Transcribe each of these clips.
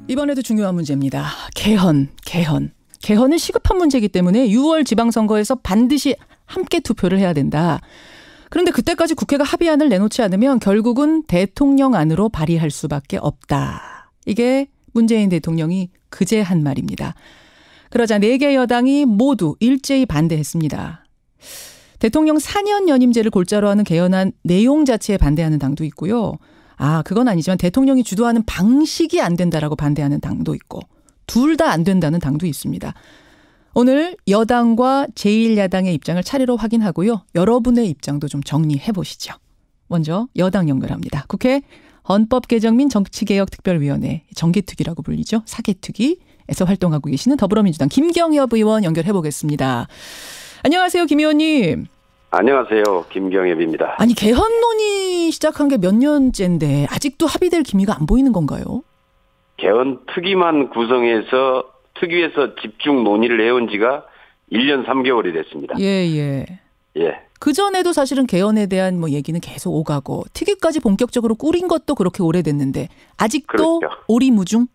이번에도 중요한 문제입니다. 개헌. 개헌은 시급한 문제이기 때문에 6월 지방선거에서 반드시 함께 투표를 해야 된다. 그런데 그때까지 국회가 합의안을 내놓지 않으면 결국은 대통령안으로 발의할 수밖에 없다. 이게 문재인 대통령이 그제 한 말입니다. 그러자 4개 여당이 모두 일제히 반대했습니다. 대통령 4년 연임제를 골자로 하는 개헌안 내용 자체에 반대하는 당도 있고요. 그건 아니지만 대통령이 주도하는 방식이 안 된다라고 반대하는 당도 있고 둘 다 안 된다는 당도 있습니다. 오늘 여당과 제1야당의 입장을 차례로 확인하고요. 여러분의 입장도 좀 정리해 보시죠. 먼저 여당 연결합니다. 국회 헌법개정 및 정치개혁특별위원회 정개특위라고 불리죠. 사개특위에서 활동하고 계시는 더불어민주당 김경엽 의원 연결해 보겠습니다. 안녕하세요, 김 의원님. 안녕하세요. 김경엽입니다. 아니, 개헌 논의 시작한 게 몇 년째인데 아직도 합의될 기미가 안 보이는 건가요? 개헌 특위만 구성해서 특위에서 집중 논의를 해온 지가 1년 3개월이 됐습니다. 예. 그전에도 사실은 개헌에 대한 얘기는 계속 오가고 특위까지 본격적으로 꾸린 것도 그렇게 오래됐는데 아직도 그렇죠. 오리무중?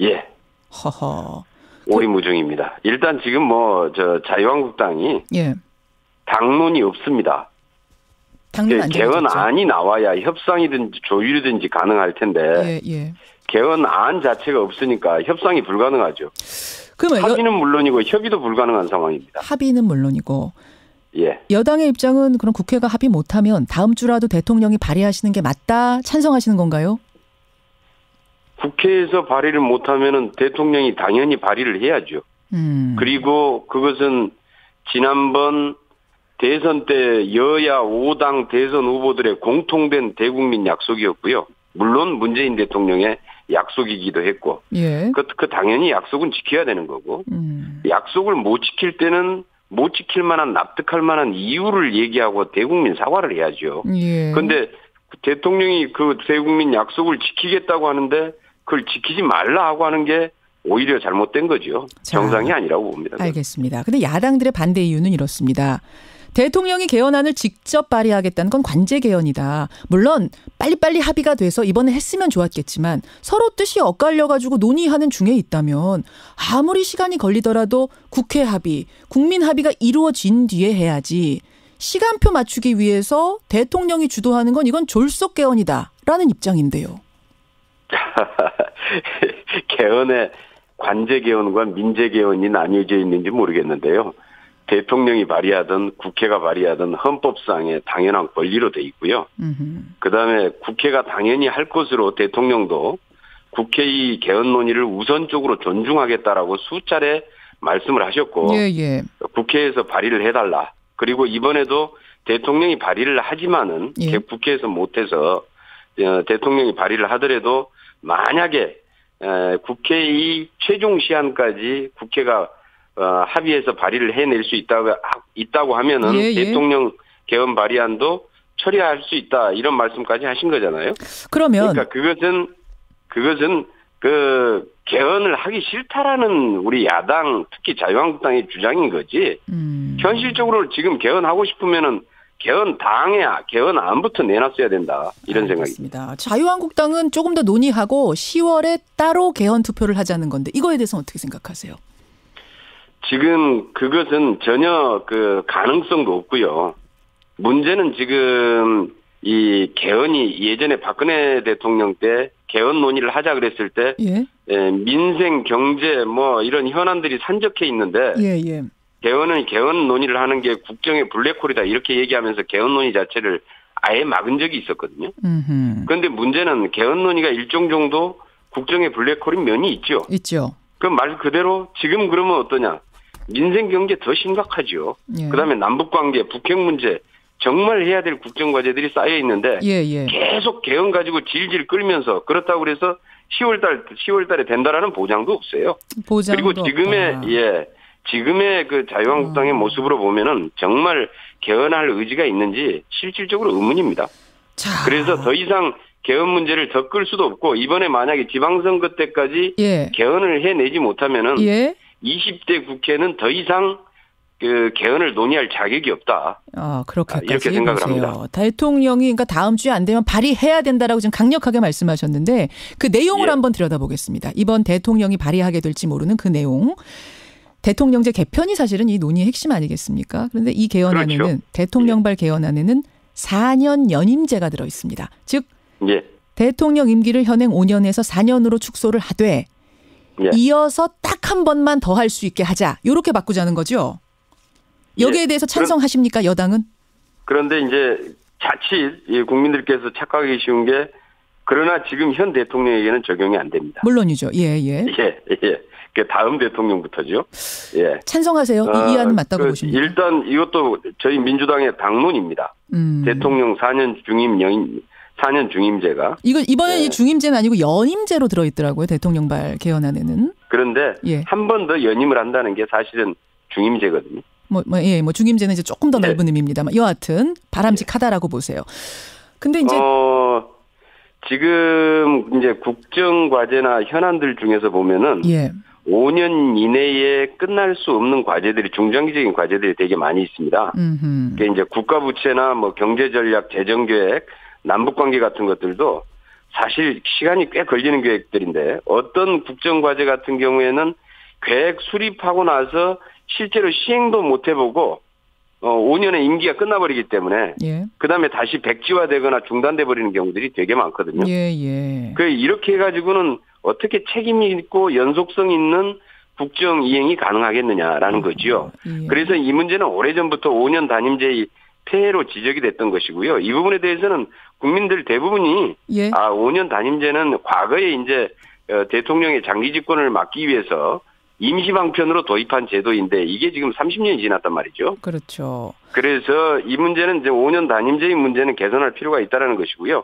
예. 허허. 오리무중입니다. 일단 지금 자유한국당이 당론이 없습니다. 개헌안이 나와야 협상이든지 조율이든지 가능할 텐데 개헌안 자체가 없으니까 협상이 불가능하죠. 그러면 합의는 물론이고 협의도 불가능한 상황입니다. 합의는 물론이고 예. 여당의 입장은 그럼 국회가 합의 못하면 다음 주라도 대통령이 발의하시는 게 맞다 찬성하시는 건가요? 국회에서 발의를 못하면 대통령이 당연히 발의를 해야죠. 그리고 그것은 지난번 대선 때 여야 5당 대선 후보들의 공통된 대국민 약속이었고요. 물론 문재인 대통령의 약속이기도 했고 그 당연히 약속은 지켜야 되는 거고 약속을 못 지킬 때는 못 지킬 만한 납득할 만한 이유를 얘기하고 대국민 사과를 해야죠. 그런데 대통령이 그 대국민 약속을 지키겠다고 하는데 그걸 지키지 말라 하고 하는 게 오히려 잘못된 거죠. 정상이 아니라고 봅니다. 알겠습니다. 근데 야당들의 반대 이유는 이렇습니다. 대통령이 개헌안을 직접 발의하겠다는 건 관제 개헌이다. 물론 빨리빨리 합의가 돼서 이번에 했으면 좋았겠지만 서로 뜻이 엇갈려가지고 논의하는 중에 있다면 아무리 시간이 걸리더라도 국회 합의, 국민 합의가 이루어진 뒤에 해야지. 시간표 맞추기 위해서 대통령이 주도하는 건 이건 졸속 개헌이다라는 입장인데요. 개헌에 관제 개헌과 민제 개헌이 나뉘어져 있는지 모르겠는데요. 대통령이 발의하든 국회가 발의하든 헌법상의 당연한 권리로 돼 있고요. 그다음에 국회가 당연히 할 것으로 대통령도 국회의 개헌 논의를 우선적으로 존중하겠다라고 수차례 말씀을 하셨고 국회에서 발의를 해달라. 그리고 이번에도 대통령이 발의를 하지만은 국회에서 못해서 대통령이 발의를 하더라도 만약에 국회의 최종 시한까지 국회가 합의해서 발의를 해낼 수 있다고 하면은 대통령 개헌 발의안도 처리할 수 있다 이런 말씀까지 하신 거잖아요. 그러니까 그것은 그 개헌을 하기 싫다라는 우리 야당 특히 자유한국당의 주장인 거지. 현실적으로 지금 개헌하고 싶으면은 개헌안부터 내놨어야 된다 이런 생각입니다. 자유한국당은 조금 더 논의하고 10월에 따로 개헌 투표를 하자는 건데 이거에 대해서는 어떻게 생각하세요? 지금 그것은 전혀 그 가능성도 없고요. 문제는 지금 이 개헌이 예전에 박근혜 대통령 때 개헌 논의를 하자 그랬을 때 민생, 경제 이런 현안들이 산적해 있는데 개헌 논의를 하는 게 국정의 블랙홀이다 이렇게 얘기하면서 개헌 논의 자체를 아예 막은 적이 있었거든요. 그런데 문제는 개헌 논의가 일정 정도 국정의 블랙홀인 면이 있죠. 그 말 그대로 지금 그러면 어떠냐. 민생 경제 더 심각하죠. 그다음에 남북관계, 북핵 문제 정말 해야 될 국정과제들이 쌓여 있는데 계속 개헌 가지고 질질 끌면서 그렇다고 그래서 10월 달에 된다라는 보장도 없어요. 그리고 지금의 그 자유한국당의 모습으로 보면은 정말 개헌할 의지가 있는지 실질적으로 의문입니다. 그래서 더 이상 개헌 문제를 더 끌 수도 없고 이번에 만약에 지방선거 때까지 개헌을 해내지 못하면은 20대 국회는 더 이상 그 개헌을 논의할 자격이 없다. 그렇게까지 이렇게 생각을 보세요. 합니다. 대통령이 그러니까 다음 주에 안 되면 발의해야 된다라고 지금 강력하게 말씀하셨는데 그 내용을 예. 한번 들여다보겠습니다. 이번 대통령이 발의하게 될지 모르는 그 내용. 대통령제 개편이 사실은 이 논의의 핵심 아니겠습니까? 그런데 이 개헌안에는 그렇죠. 대통령발 개헌안에는 4년 연임제가 들어 있습니다. 즉 예. 대통령 임기를 현행 5년에서 4년으로 축소를 하되 예. 이어서 딱 한 번만 더 할 수 있게 하자. 이렇게 바꾸자는 거죠. 여기에 예. 대해서 찬성하십니까? 여당은? 그런데 이제 자칫 국민들께서 착각하기 쉬운 게 그러나 지금 현 대통령에게는 적용이 안 됩니다. 물론이죠. 예. 예. 그 다음 대통령부터죠. 예. 찬성하세요? 이 안은 맞다고 보십니까? 일단 이것도 저희 민주당의 당론입니다. 대통령 4년 중임제가. 이거 이번에 중임제는 아니고 연임제로 들어있더라고요. 대통령발 개헌안에는. 그런데 예. 한 번 더 연임을 한다는 게 사실은 중임제거든요. 중임제는 이제 조금 더 넓은 의미입니다만 여하튼 바람직하다라고 보세요. 근데 이제 지금 이제 국정과제나 현안들 중에서 보면은 5년 이내에 끝날 수 없는 과제들이 중장기적인 과제들이 되게 많이 있습니다. 그게 이제 국가 부채나 뭐 경제 전략, 재정 계획, 남북 관계 같은 것들도 사실 시간이 꽤 걸리는 계획들인데 어떤 국정 과제 같은 경우에는 계획 수립하고 나서 실제로 시행도 못 해보고 5년의 임기가 끝나버리기 때문에 그다음에 다시 백지화되거나 중단돼 버리는 경우들이 되게 많거든요. 이렇게 해가지고는 어떻게 책임 있고 연속성 있는 국정 이행이 가능하겠느냐라는 거죠. 그래서 이 문제는 오래전부터 5년 단임제의 폐해로 지적이 됐던 것이고요. 이 부분에 대해서는 국민들 대부분이 5년 단임제는 과거에 이제 대통령의 장기 집권을 막기 위해서 임시방편으로 도입한 제도인데 이게 지금 30년이 지났단 말이죠. 그렇죠. 그래서 이 문제는 이제 5년 단임제의 문제는 개선할 필요가 있다라는 것이고요.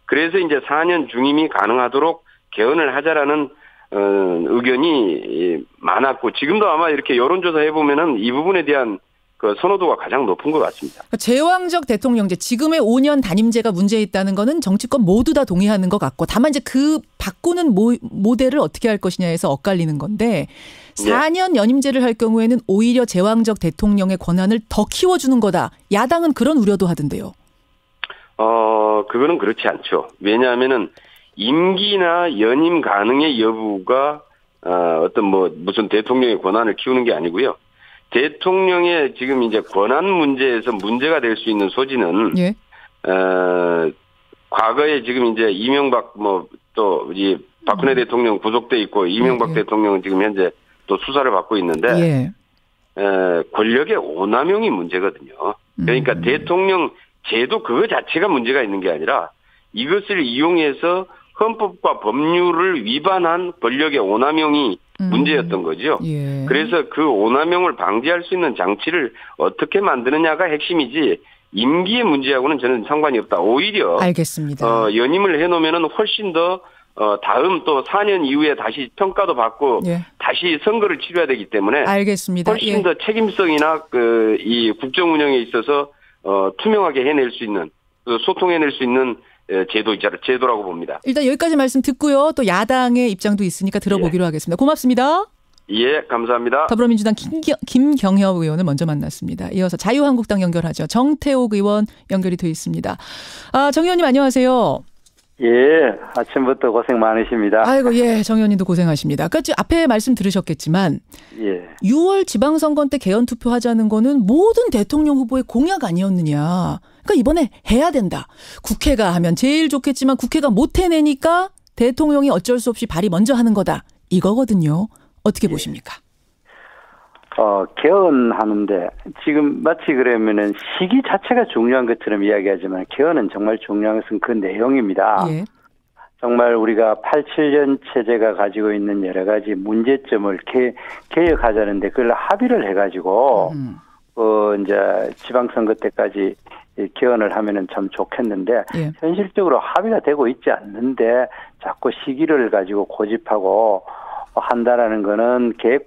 그래서 이제 4년 중임이 가능하도록 개헌을 하자라는 의견이 많았고 지금도 아마 이렇게 여론조사 해보면은 이 부분에 대한 그 선호도가 가장 높은 것 같습니다. 제왕적 대통령제, 지금의 5년 단임제가 문제 있다는 거는 정치권 모두 다 동의하는 것 같고 다만 이제 그 바꾸는 모델을 어떻게 할 것이냐에서 엇갈리는 건데 4년 연임제를 할 경우에는 오히려 제왕적 대통령의 권한을 더 키워주는 거다. 야당은 그런 우려도 하던데요. 그거는 그렇지 않죠. 왜냐하면은 임기나 연임 가능의 여부가 어떤 무슨 대통령의 권한을 키우는 게 아니고요. 대통령의 지금 이제 권한 문제에서 문제가 될 수 있는 소지는 과거에 지금 이제 이명박 또 이 박근혜 대통령 구속돼 있고 이명박 대통령은 지금 현재 또 수사를 받고 있는데 권력의 오남용이 문제거든요. 그러니까 대통령 제도 그거 자체가 문제가 있는 게 아니라 이것을 이용해서 헌법과 법률을 위반한 권력의 오남용이 문제였던 거죠. 그래서 그 오남용을 방지할 수 있는 장치를 어떻게 만드느냐가 핵심이지 임기의 문제하고는 저는 상관이 없다. 오히려 알겠습니다. 연임을 해놓으면은 훨씬 더 다음 또 4년 이후에 다시 평가도 받고 다시 선거를 치러야 되기 때문에 알겠습니다. 훨씬 더 책임성이나 이 국정 운영에 있어서 투명하게 해낼 수 있는 소통해낼 수 있는 제도라고 봅니다. 일단 여기까지 말씀 듣고요. 또 야당의 입장도 있으니까 들어보기로 하겠습니다. 고맙습니다. 예, 감사합니다. 더불어민주당 김경협 의원을 먼저 만났습니다. 이어서 자유한국당 연결하죠. 정태옥 의원 연결이 돼 있습니다. 정 의원님 안녕하세요. 예, 아침부터 고생 많으십니다. 아이고, 정 의원님도 고생하십니다. 아까 앞에 말씀 들으셨겠지만 6월 지방선거 때 개헌 투표하자는 거는 모든 대통령 후보의 공약 아니었느냐. 그러니까 이번에 해야 된다. 국회가 하면 제일 좋겠지만 국회가 못 해내니까 대통령이 어쩔 수 없이 발의 먼저 하는 거다. 이거거든요. 어떻게 보십니까? 개헌하는데 지금 마치 그러면은 시기 자체가 중요한 것처럼 이야기하지만 개헌은 정말 중요한 것은 그 내용입니다. 정말 우리가 87년 체제가 가지고 있는 여러 가지 문제점을 개혁하자는데 그걸 합의를 해가지고 이제 지방선거 때까지 개헌을 하면은 참 좋겠는데 현실적으로 합의가 되고 있지 않는데 자꾸 시기를 가지고 고집하고 한다라는 거는 개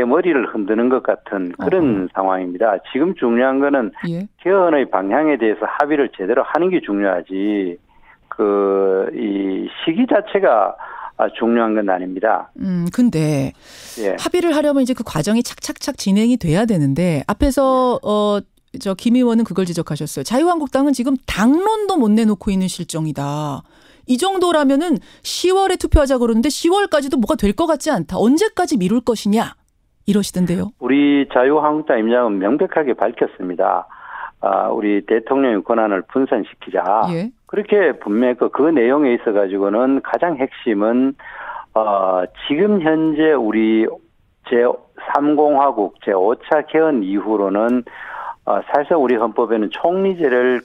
머리를 흔드는 것 같은 그런 상황입니다. 지금 중요한 거는 개헌의 방향에 대해서 합의를 제대로 하는 게 중요하지. 이 시기 자체가 중요한 건 아닙니다. 근데 합의를 하려면 이제 그 과정이 착착착 진행이 돼야 되는데 앞에서 김 의원은 그걸 지적하셨어요. 자유한국당은 지금 당론도 못 내놓고 있는 실정이다. 이 정도라면은 10월에 투표하자 그러는데 10월까지도 뭐가 될 것 같지 않다. 언제까지 미룰 것이냐 이러시던데요. 우리 자유한국당 입장은 명백하게 밝혔습니다. 우리 대통령의 권한을 분산시키자. 예. 그렇게 분명히 그 내용에 있어 가지고는 가장 핵심은 지금 현재 우리 제3공화국 제5차 개헌 이후로는 사실상 우리 헌법에는 총리제를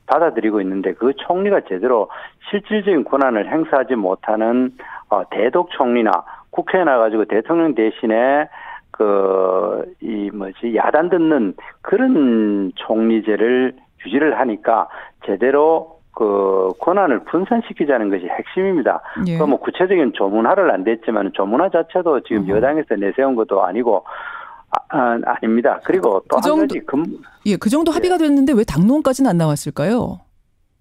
받아들이고 있는데 그 총리가 제대로 실질적인 권한을 행사하지 못하는 대독 총리나 국회에 나가지고 대통령 대신에 야단 듣는 그런 총리제를 유지를 하니까 제대로 권한을 분산시키자는 것이 핵심입니다. 예. 구체적인 조문화를 안 됐지만 조문화 자체도 지금 여당에서 내세운 것도 아니고 아닙니다. 그리고 또 한 가지 그 정도 합의가 됐는데 왜 당론까지는 안 나왔을까요?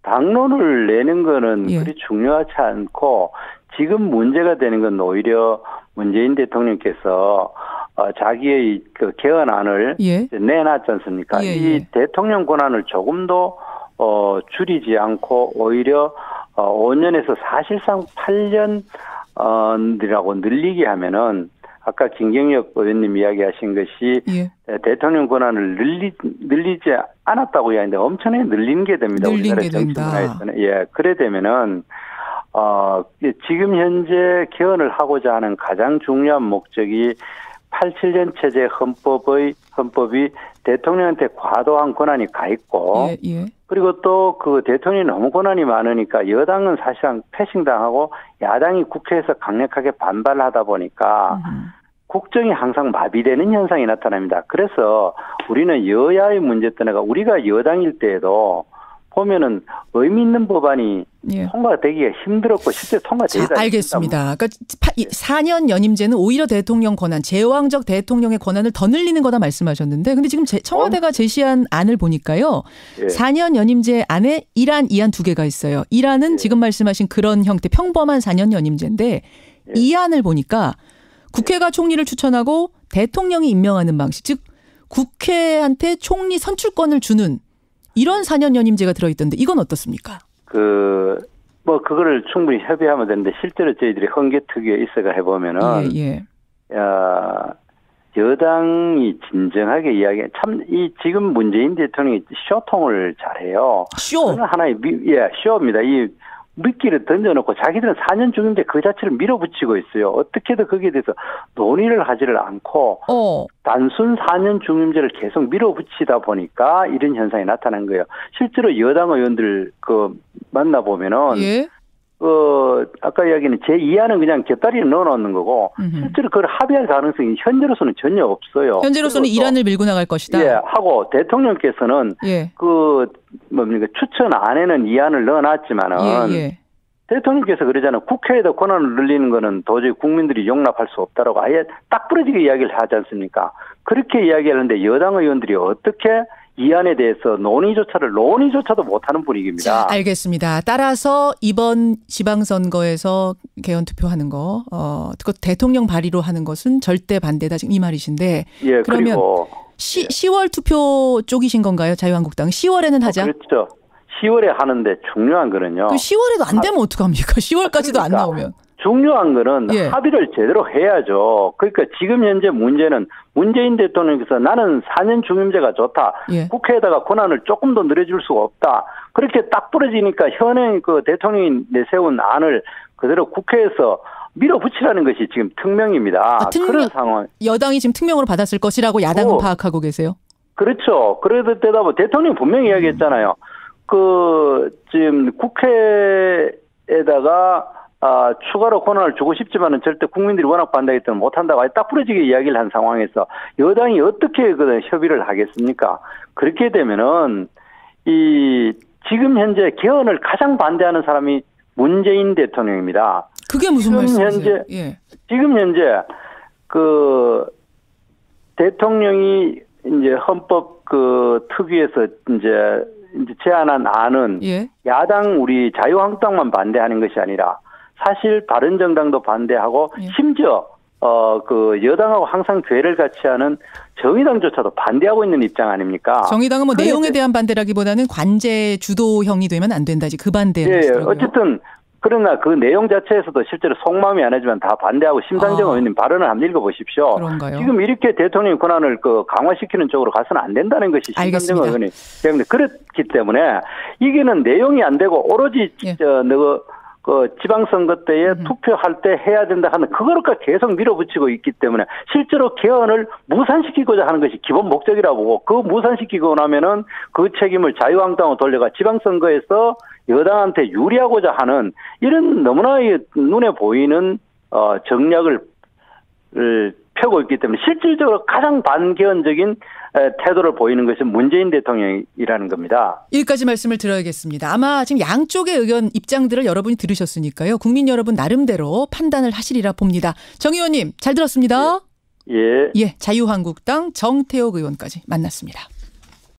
당론을 내는 거는 그리 중요하지 않고 지금 문제가 되는 건 오히려 문재인 대통령께서 자기의 개헌안을 내놨지 않습니까? 이 대통령 권한을 조금 더 줄이지 않고 오히려 5년에서 사실상 8년이라고 늘리게 하면은 아까 김경엽 의원님 이야기하신 것이 대통령 권한을 늘리지 않았다고 이야기하는데 엄청나게 늘린 게 됩니다. 늘린 게 된다. 그래 되면은 지금 현재 개헌을 하고자 하는 가장 중요한 목적이 87년 체제 헌법이 대통령한테 과도한 권한이 가 있고 그리고 또 그 대통령이 너무 권한이 많으니까 여당은 사실상 패싱당하고 야당이 국회에서 강력하게 반발하다 보니까 국정이 항상 마비되는 현상이 나타납니다. 그래서 우리는 여야의 문제 떠나가 우리가 여당일 때에도 보면은 의미 있는 법안이 통과되기가 힘들었고 실제 통과되기가 알겠습니다. 그러니까 4년 연임제는 오히려 대통령 권한, 제왕적 대통령의 권한을 더 늘리는 거다 말씀하셨는데 근데 지금 청와대가 제시한 안을 보니까요. 4년 연임제 안에 1안, 2안 두 개가 있어요. 1안은 지금 말씀하신 그런 형태 평범한 4년 연임제인데 2안을 보니까 국회가 총리를 추천하고 대통령이 임명하는 방식, 즉 국회한테 총리 선출권을 주는 이런 4년 연임제가 들어있던데 이건 어떻습니까? 그거를 충분히 협의하면 되는데 실제로 저희들이 헌개특위에 있어가 해보면은 여당이 진정하게 지금 문재인 대통령이 쇼통을 잘해요. 쇼? 하나의 쇼입니다. 미끼를 던져놓고 자기들은 4년 중임제 그 자체를 밀어붙이고 있어요. 어떻게든 거기에 대해서 논의를 하지를 않고 단순 4년 중임제를 계속 밀어붙이다 보니까 이런 현상이 나타난 거예요. 실제로 여당 의원들 만나보면은 아까 이야기는 제2안은 그냥 곁다리에 넣어놓는 거고 실제로 그걸 합의할 가능성이 현재로서는 전혀 없어요. 현재로서는 1안을 밀고 나갈 것이다. 하고 대통령께서는 추천 안에는 2안을 넣어놨지만은 대통령께서 그러잖아요. 국회에다 권한을 늘리는 거는 도저히 국민들이 용납할 수 없다라고 아예 딱 부러지게 이야기를 하지 않습니까? 그렇게 이야기하는데 여당 의원들이 어떻게 이 안에 대해서 논의조차도 못하는 분위기입니다. 자, 알겠습니다. 따라서 이번 지방선거에서 개헌 투표하는 거, 대통령 발의로 하는 것은 절대 반대다 지금 이 말이신데. 그러면 그리고 10월 투표 쪽이신 건가요? 자유한국당 10월에는 하자. 그렇죠. 10월에 하는데 중요한 거는요. 그 10월에도 안 되면 어떡합니까? 10월까지도 안 나오면. 중요한 거는 합의를 제대로 해야죠. 그러니까 지금 현재 문제는 문재인 대통령께서 나는 4년 중임제가 좋다. 국회에다가 권한을 조금 더 늘려줄 수가 없다. 그렇게 딱 부러지니까 현행 대통령이 내세운 안을 그대로 국회에서 밀어붙이라는 것이 지금 특명입니다. 그런 상황. 여당이 지금 특명으로 받았을 것이라고 야당은 파악하고 계세요? 그렇죠. 그래도 대답은 대통령이 분명히 이야기했잖아요. 지금 국회에다가 추가로 권한을 주고 싶지만은 절대 국민들이 워낙 반대하기 때문에 못한다고 아예 딱 부러지게 이야기를 한 상황에서 여당이 어떻게 협의를 하겠습니까? 그렇게 되면은 지금 현재 개헌을 가장 반대하는 사람이 문재인 대통령입니다. 그게 무슨 말씀이세요? 지금 현재 대통령이 이제 헌법 특위에서 이제 제안한 안은 야당 우리 자유한국당만 반대하는 것이 아니라 사실 바른정당도 반대하고 심지어 그 여당하고 항상 괴를 같이 하는 정의당조차도 반대하고 있는 입장 아닙니까? 정의당은 뭐 내용에 대한 반대라기보다는 관제 주도형이 되면 안 된다지 그 반대를 하시더라고요. 어쨌든 그러나 그 내용 자체에서도 실제로 속마음이 안 하지만 다 반대하고 심상정 의원님 발언을 한번 읽어보십시오. 그런가요? 지금 이렇게 대통령 권한을 강화시키는 쪽으로 가서는 안 된다는 것이 심상정 의원이 때문에 그렇기 때문에 이게는 내용이 안 되고 오로지 지방선거 때에 투표할 때 해야 된다 하는 그거를 계속 밀어붙이고 있기 때문에 실제로 개헌을 무산시키고자 하는 것이 기본 목적이라고 보고 그 무산시키고 나면은 그 책임을 자유한국당으로 돌려가 지방선거에서 여당한테 유리하고자 하는 이런 너무나 눈에 보이는 정략을 펴고 있기 때문에 실질적으로 가장 반개헌적인 태도를 보이는 것은 문재인 대통령이라는 겁니다. 여기까지 말씀을 드려야겠습니다. 아마 지금 양쪽의 의견 입장들을 여러분이 들으셨으니까요. 국민 여러분 나름대로 판단을 하시리라 봅니다. 정 의원님 잘 들었습니다. 예. 자유한국당 정태욱 의원까지 만났습니다.